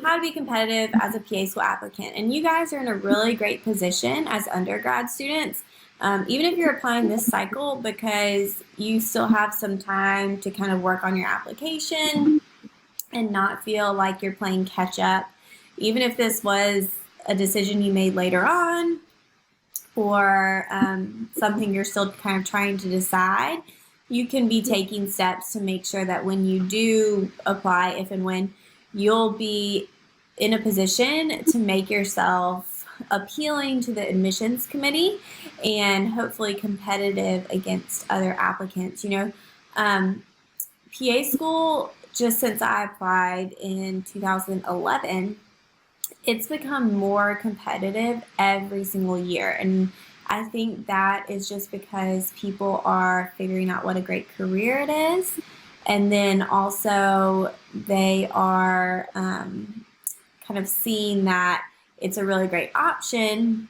how to be competitive as a PA school applicant. And you guys are in a really great position as undergrad students, even if you're applying this cycle, because you still have some time to kind of work on your application and not feel like you're playing catch up. Even if this was a decision you made later on, or something you're still kind of trying to decide, you can be taking steps to make sure that when you do apply, if and when, you'll be in a position to make yourself appealing to the admissions committee and hopefully competitive against other applicants. PA school, just since I applied in 2011, it's become more competitive every single year. And I think that is just because people are figuring out what a great career it is. And then also they are kind of seeing that it's a really great option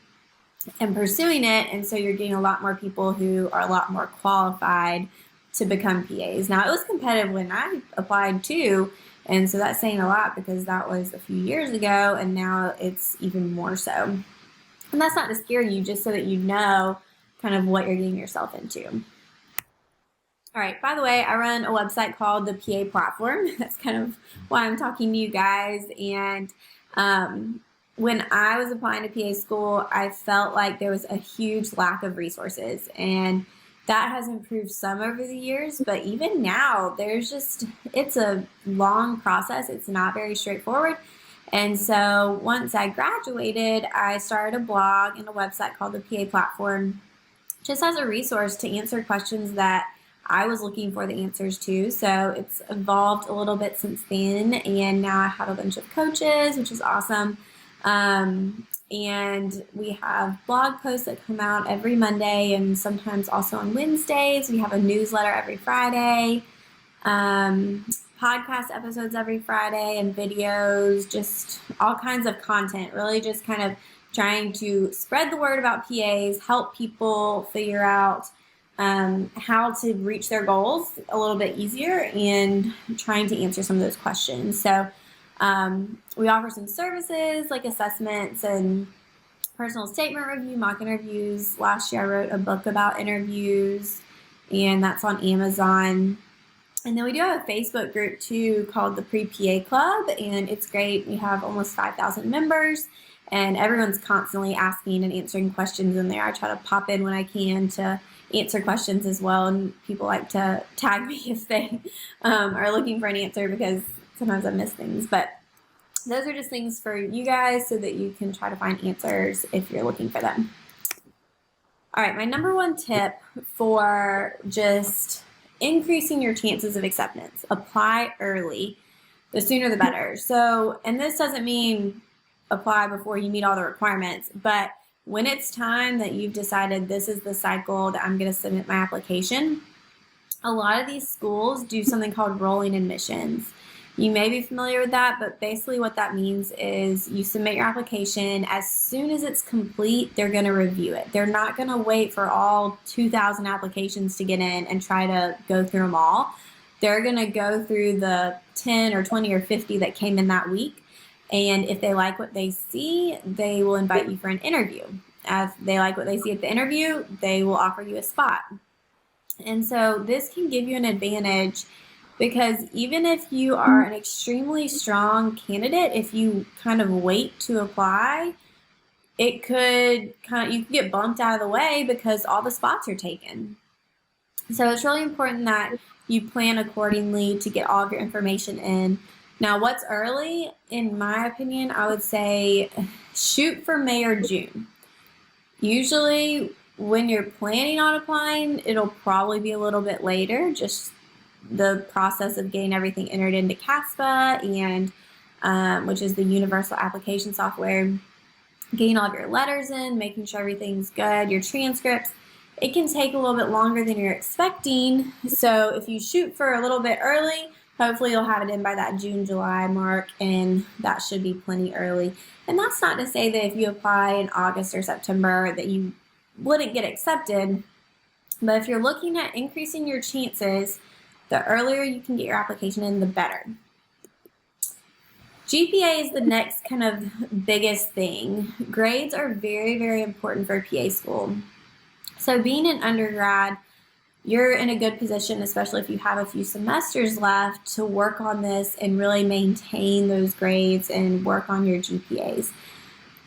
and pursuing it. And so you're getting a lot more people who are a lot more qualified to become PAs. Now, it was competitive when I applied too. And so that's saying a lot because that was a few years ago, and now it's even more so. And that's not to scare you, just so that you know kind of what you're getting yourself into. All right, by the way, I run a website called the PA Platform. That's kind of why I'm talking to you guys. And when I was applying to PA school, I felt like there was a huge lack of resources. And that has improved some over the years, but even now, it's a long process. It's not very straightforward. And so once I graduated, I started a blog and a website called the PA Platform, just as a resource to answer questions that I was looking for the answers to. So it's evolved a little bit since then, and now I have a bunch of coaches, which is awesome. And we have blog posts that come out every Monday and sometimes also on Wednesdays. We have a newsletter every Friday, podcast episodes every Friday, and videos, just all kinds of content, really just kind of trying to spread the word about PAs, help people figure out how to reach their goals a little bit easier, and trying to answer some of those questions. So we offer some services like assessments and personal statement review, mock interviews. Last year I wrote a book about interviews, and that's on Amazon. And then we do have a Facebook group too called the Pre-PA Club, and it's great. We have almost 5,000 members, and everyone's constantly asking and answering questions in there. I try to pop in when I can to answer questions as well, and people like to tag me if they are looking for an answer, because sometimes I miss things. But those are just things for you guys so that you can try to find answers if you're looking for them. All right, my number one tip for just increasing your chances of acceptance: apply early. The sooner the better. So, and this doesn't mean apply before you meet all the requirements, but when it's time that you've decided this is the cycle that I'm going to submit my application, a lot of these schools do something called rolling admissions. You may be familiar with that, but basically what that means is you submit your application. As soon as it's complete, they're going to review it. They're not going to wait for all 2,000 applications to get in and try to go through them all. They're going to go through the 10 or 20 or 50 that came in that week. And if they like what they see, they will invite you for an interview. If they like what they see at the interview, they will offer you a spot. And so this can give you an advantage, because even if you are an extremely strong candidate, if you kind of wait to apply, you could get bumped out of the way because all the spots are taken. So it's really important that you plan accordingly to get all of your information in. Now, what's early, in my opinion, I would say shoot for May or June. Usually when you're planning on applying, it'll probably be a little bit later, just the process of getting everything entered into CASPA, and which is the universal application software, getting all of your letters in, making sure everything's good, your transcripts. It can take a little bit longer than you're expecting. So if you shoot for a little bit early, hopefully you'll have it in by that June, July mark, and that should be plenty early. And that's not to say that if you apply in August or September that you wouldn't get accepted, but if you're looking at increasing your chances, the earlier you can get your application in, the better. GPA is the next kind of biggest thing. Grades are very, very important for PA school. So being an undergrad, you're in a good position, especially if you have a few semesters left, to work on this and really maintain those grades and work on your GPAs.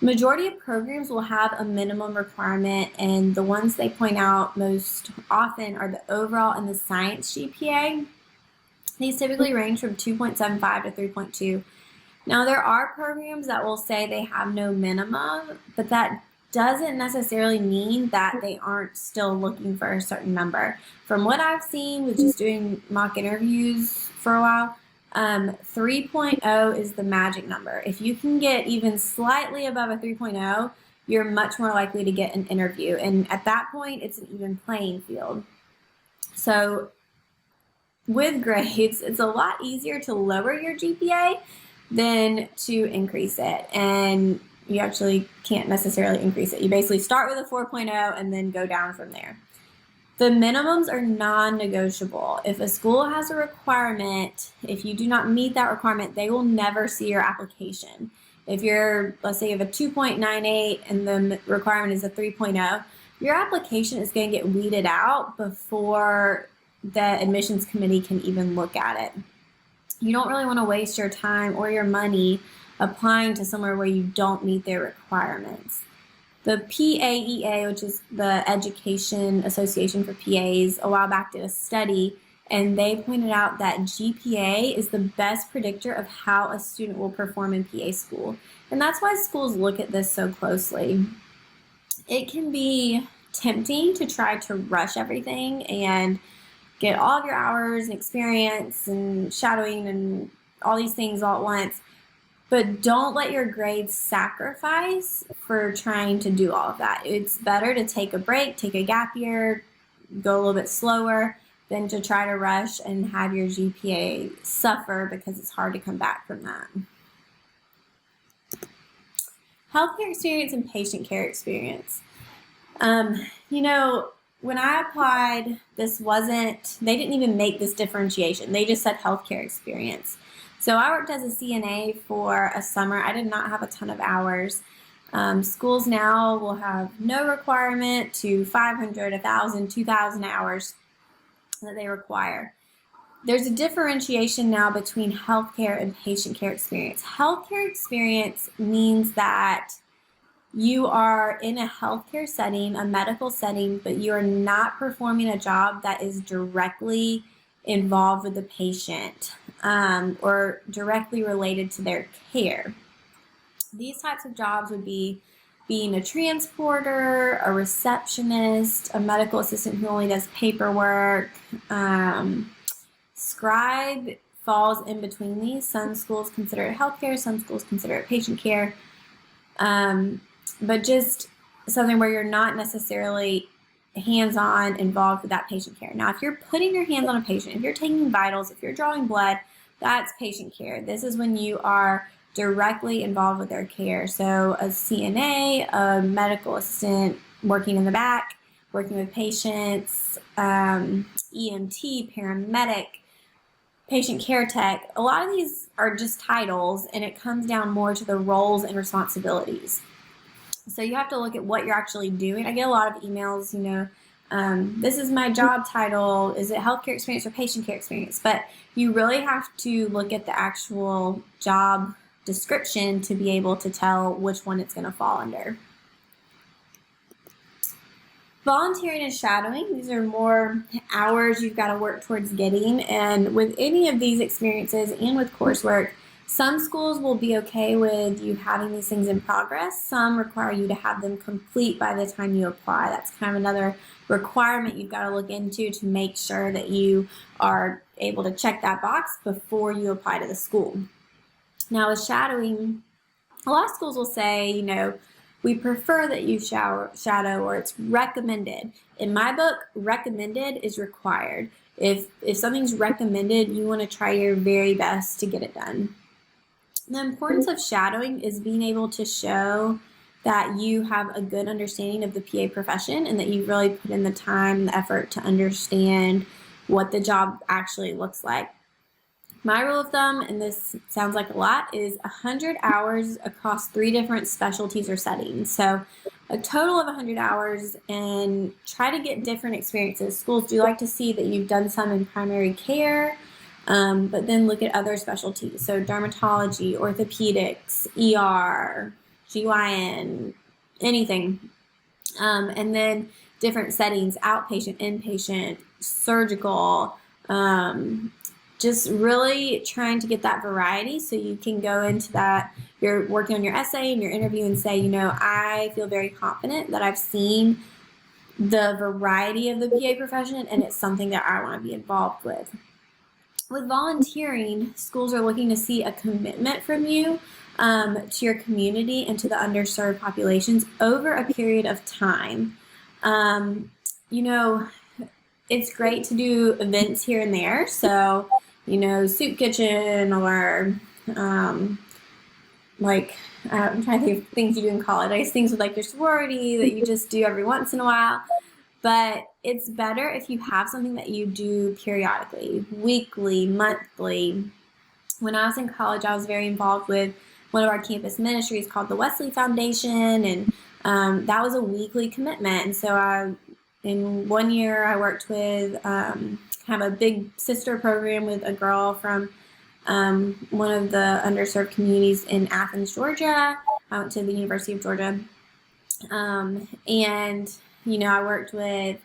Majority of programs will have a minimum requirement, and the ones they point out most often are the overall and the science GPA. These typically range from 2.75 to 3.2. Now, there are programs that will say they have no minimum, but that doesn't necessarily mean that they aren't still looking for a certain number. From what I've seen with just doing mock interviews for a while, 3.0 is the magic number. If you can get even slightly above a 3.0, you're much more likely to get an interview. And at that point, it's an even playing field. So with grades, it's a lot easier to lower your GPA than to increase it. And you actually can't necessarily increase it. You basically start with a 4.0 and then go down from there. The minimums are non-negotiable. If a school has a requirement, if you do not meet that requirement, they will never see your application. If you're, let's say you have a 2.98 and the requirement is a 3.0, your application is going to get weeded out before the admissions committee can even look at it. You don't really want to waste your time or your money applying to somewhere where you don't meet their requirements. The PAEA, which is the Education Association for PAs, a while back did a study, and they pointed out that GPA is the best predictor of how a student will perform in PA school. And that's why schools look at this so closely. It can be tempting to try to rush everything and get all of your hours and experience and shadowing and all these things all at once. But don't let your grades sacrifice for trying to do all of that. It's better to take a break, take a gap year, go a little bit slower than to try to rush and have your GPA suffer because it's hard to come back from that. Healthcare experience and patient care experience. When I applied, they didn't even make this differentiation. They just said healthcare experience. So I worked as a CNA for a summer. I did not have a ton of hours. Schools now will have no requirement to 500, 1,000, 2,000 hours that they require. There's a differentiation now between healthcare and patient care experience. Healthcare experience means that you are in a healthcare setting, a medical setting, but you are not performing a job that is directly involved with the patient or directly related to their care. These types of jobs would be being a transporter, a receptionist, a medical assistant who only does paperwork. Scribe falls in between these. Some schools consider it healthcare, some schools consider it patient care. But just something where you're not necessarily hands-on involved with that patient care. Now, if you're putting your hands on a patient, if you're taking vitals, if you're drawing blood, that's patient care. This is when you are directly involved with their care. So a CNA, a medical assistant working in the back, working with patients, EMT, paramedic, patient care tech. A lot of these are just titles, and it comes down more to the roles and responsibilities. So you have to look at what you're actually doing. I get a lot of emails, this is my job title. Is it healthcare experience or patient care experience? But you really have to look at the actual job description to be able to tell which one it's going to fall under. Volunteering and shadowing, these are more hours you've got to work towards getting. And with any of these experiences and with coursework, some schools will be okay with you having these things in progress. Some require you to have them complete by the time you apply. That's kind of another requirement you've got to look into to make sure that you are able to check that box before you apply to the school. Now with shadowing, a lot of schools will say, we prefer that you shadow, or it's recommended. In my book, recommended is required. If something's recommended, you want to try your very best to get it done. The importance of shadowing is being able to show that you have a good understanding of the PA profession and that you've really put in the time and the effort to understand what the job actually looks like. My rule of thumb, and this sounds like a lot, is 100 hours across 3 different specialties or settings. So a total of 100 hours, and try to get different experiences. Schools do like to see that you've done some in primary care, but then look at other specialties. So dermatology, orthopedics, ER, GYN, anything. And then different settings, outpatient, inpatient, surgical, just really trying to get that variety so you can go into that. You're working on your essay and your interview and say, I feel very confident that I've seen the variety of the PA profession and it's something that I want to be involved with. With volunteering, schools are looking to see a commitment from you to your community and to the underserved populations over a period of time. It's great to do events here and there. So, soup kitchen, or I'm trying to think of things you do in college. I guess things with like your sorority that you just do every once in a while. But it's better if you have something that you do periodically, weekly, monthly. When I was in college, I was very involved with one of our campus ministries called the Wesley Foundation, and that was a weekly commitment. And so in 1 year, I worked with kind of a big sister program with a girl from one of the underserved communities in Athens, Georgia. I went to the University of Georgia. I worked with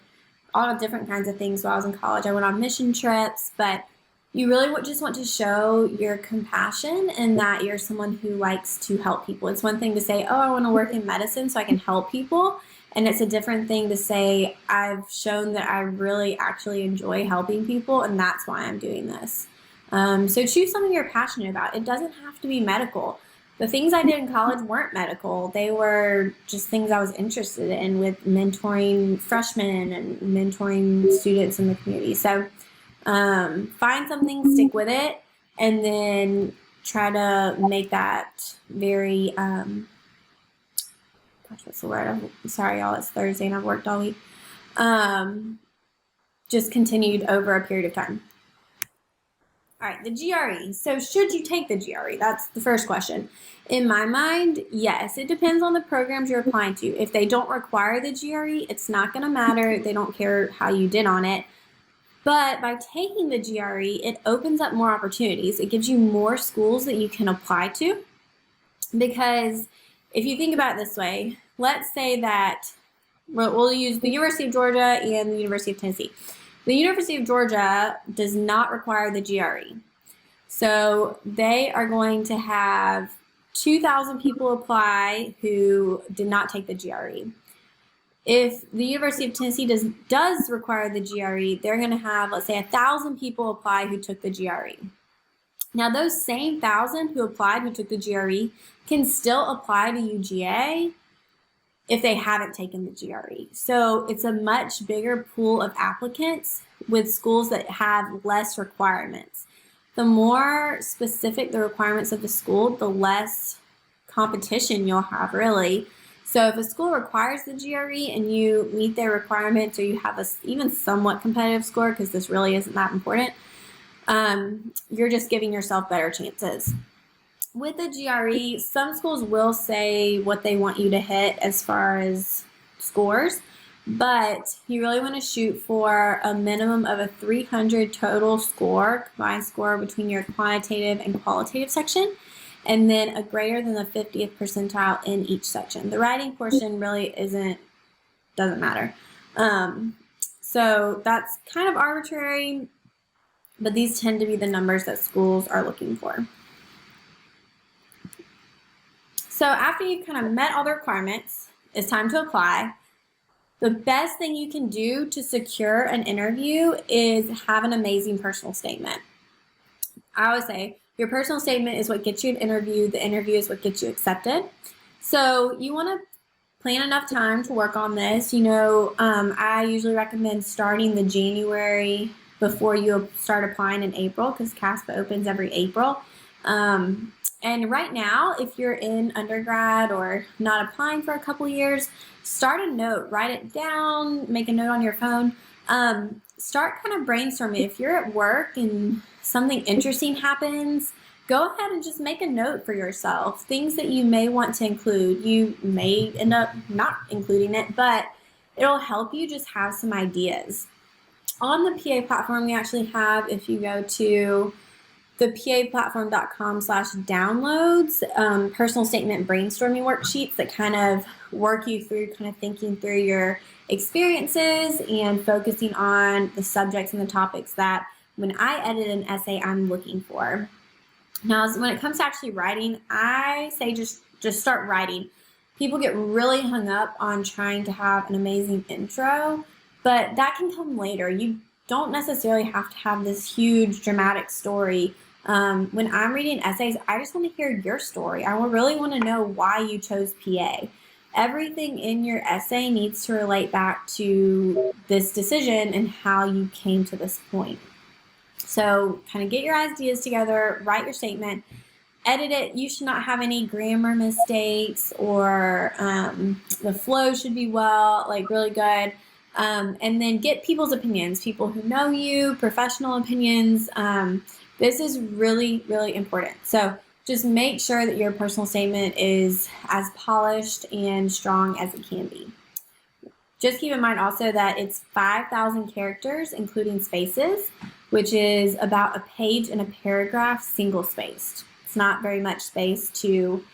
all different kinds of things while I was in college. I went on mission trips, but you really just want to show your compassion and that you're someone who likes to help people. It's one thing to say, I want to work in medicine so I can help people. And it's a different thing to say, I've shown that I really actually enjoy helping people, and that's why I'm doing this. So choose something you're passionate about. It doesn't have to be medical. The things I did in college weren't medical. They were just things I was interested in, with mentoring freshmen and mentoring students in the community. So find something, stick with it, and then try to make that very, what's the word? I'm sorry, y'all, it's Thursday and I've worked all week. Just continued over a period of time. All right, the GRE. So should you take the GRE? That's the first question. In my mind, yes. It depends on the programs you're applying to. If they don't require the GRE, it's not going to matter. They don't care how you did on it. But by taking the GRE, it opens up more opportunities. It gives you more schools that you can apply to. Because if you think about it this way, let's say that we'll use the University of Georgia and the University of Tennessee. The University of Georgia does not require the GRE. So they are going to have 2,000 people apply who did not take the GRE. If the University of Tennessee does require the GRE, they're going to have, let's say, 1,000 people apply who took the GRE. Now, those same 1,000 who applied who took the GRE can still apply to UGA if they haven't taken the GRE. So it's a much bigger pool of applicants with schools that have less requirements. The more specific the requirements of the school, the less competition you'll have, really. So if a school requires the GRE and you meet their requirements, or you have a even somewhat competitive score, because this really isn't that important, you're just giving yourself better chances. With the GRE, some schools will say what they want you to hit as far as scores, but you really want to shoot for a minimum of a 300 total score, combined score between your quantitative and qualitative section, and then a greater than the 50th percentile in each section. The writing portion really doesn't matter. So that's kind of arbitrary, but these tend to be the numbers that schools are looking for. So after you've kind of met all the requirements, it's time to apply. The best thing you can do to secure an interview is have an amazing personal statement. I always say your personal statement is what gets you an interview. The interview is what gets you accepted. So you want to plan enough time to work on this. I usually recommend starting the January before you start applying in April, because CASPA opens every April. And right now, if you're in undergrad or not applying for a couple years, start a note, write it down, make a note on your phone. start kind of brainstorming. If you're at work and something interesting happens, go ahead and just make a note for yourself. Things that you may want to include. You may end up not including it, but it'll help you just have some ideas. On the PA platform, we actually have, if you go to the paplatform.com/downloads, personal statement brainstorming worksheets that kind of work you through kind of thinking through your experiences and focusing on the subjects and the topics that when I edit an essay, I'm looking for. Now, when it comes to actually writing, I say just start writing. People get really hung up on trying to have an amazing intro, but that can come later. You don't necessarily have to have this huge dramatic story. When I'm reading essays, I just want to hear your story. I really want to know why you chose PA. Everything in your essay needs to relate back to this decision and how you came to this point. So kind of get your ideas together, write your statement, edit it. You should not have any grammar mistakes, or the flow should be really good. And then get people's opinions, people who know you, professional opinions. This is really, really important. So just make sure that your personal statement is as polished and strong as it can be. Just keep in mind also that it's 5,000 characters, including spaces, which is about a page and a paragraph single-spaced. It's not very much space to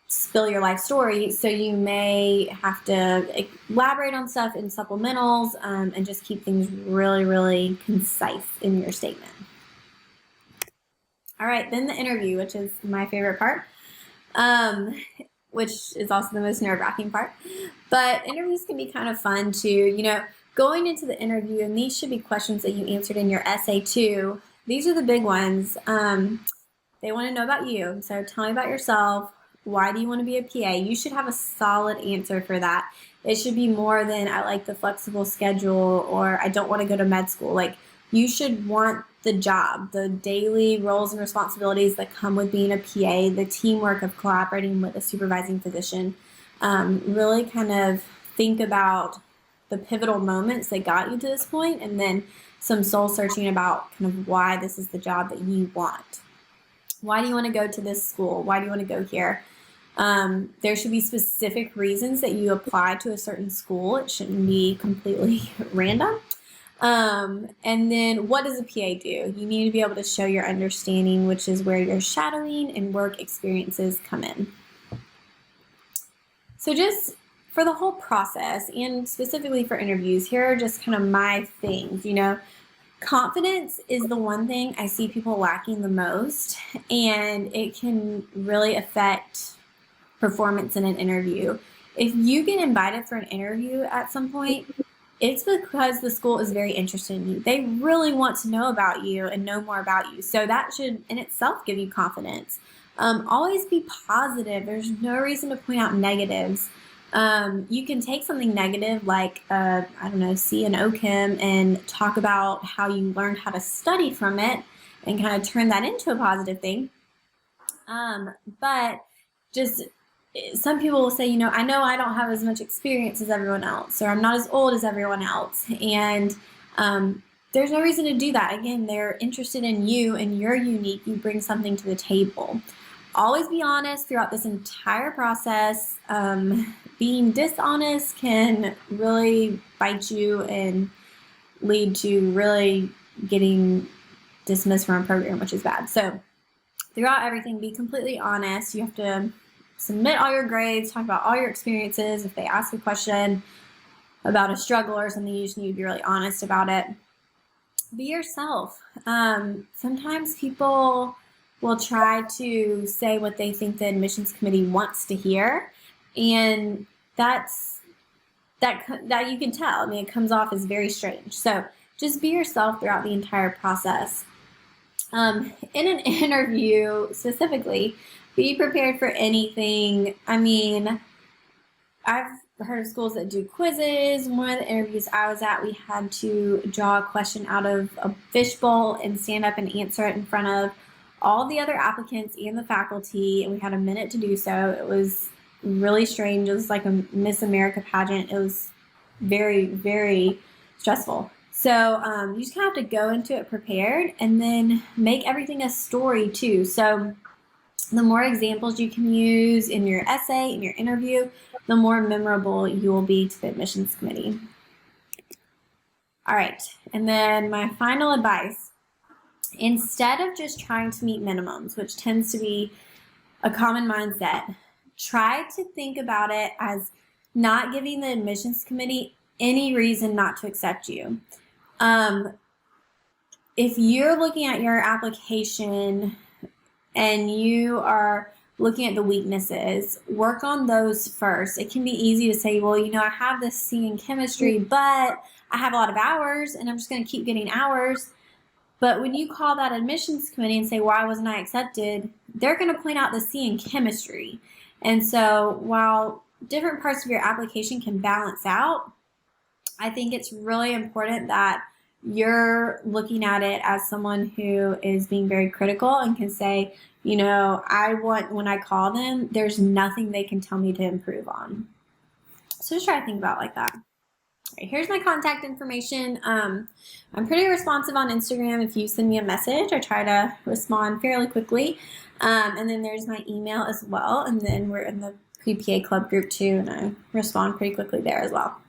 spill your life story, so you may have to elaborate on stuff in supplementals, and just keep things really, really concise in your statement. All right, then the interview, which is my favorite part, which is also the most nerve-wracking part. But interviews can be kind of fun too. Going into the interview, and these should be questions that you answered in your essay too. These are the big ones. They want to know about you. So tell me about yourself. Why do you want to be a PA? You should have a solid answer for that. It should be more than I like the flexible schedule, or I don't want to go to med school. You should want the job, the daily roles and responsibilities that come with being a PA, the teamwork of collaborating with a supervising physician. Really kind of think about the pivotal moments that got you to this point, and then some soul searching about kind of why this is the job that you want. Why do you want to go to this school? Why do you want to go here? There should be specific reasons that you apply to a certain school. It shouldn't be completely random. And then what does a PA do? You need to be able to show your understanding, which is where your shadowing and work experiences come in. So just for the whole process, and specifically for interviews, here are just kind of my things. Confidence is the one thing I see people lacking the most, and it can really affect performance in an interview. If you get invited for an interview at some point, it's because the school is very interested in you. They really want to know about you and know more about you. So that should in itself give you confidence. Always be positive. There's no reason to point out negatives. You can take something negative like, C and OChem, and talk about how you learned how to study from it and kind of turn that into a positive thing. But just some people will say, I know I don't have as much experience as everyone else, or I'm not as old as everyone else. And there's no reason to do that. Again, they're interested in you, and you're unique. You bring something to the table. Always be honest throughout this entire process. Being dishonest can really bite you and lead to really getting dismissed from a program, which is bad. So throughout everything, be completely honest. You have to submit all your grades, talk about all your experiences. If they ask a question about a struggle or something, you just need to be really honest about it. Be yourself. Sometimes people will try to say what they think the admissions committee wants to hear, and that you can tell. It comes off as very strange. So just be yourself throughout the entire process. In an interview specifically, be prepared for anything. I've heard of schools that do quizzes. One of the interviews I was at, we had to draw a question out of a fishbowl and stand up and answer it in front of all the other applicants and the faculty, and we had a minute to do so. It was really strange. It was like a Miss America pageant. It was very, very stressful. So you just kind of have to go into it prepared and then make everything a story too. So the more examples you can use in your essay, in your interview, the more memorable you will be to the admissions committee. All right, and then my final advice, instead of just trying to meet minimums, which tends to be a common mindset, try to think about it as not giving the admissions committee any reason not to accept you. If you're looking at your application and you are looking at the weaknesses, work on those first. It can be easy to say, well, you know, I have this C in chemistry, but I have a lot of hours and I'm just going to keep getting hours. But when you call that admissions committee and say, why wasn't I accepted? They're going to point out the C in chemistry. And so while different parts of your application can balance out, I think it's really important that you're looking at it as someone who is being very critical and can say, you know, when I call them, there's nothing they can tell me to improve on. So just try to think about it like that. All right, here's my contact information. I'm pretty responsive on Instagram. If you send me a message, I try to respond fairly quickly. And then there's my email as well. And then we're in the pre-PA club group too, and I respond pretty quickly there as well.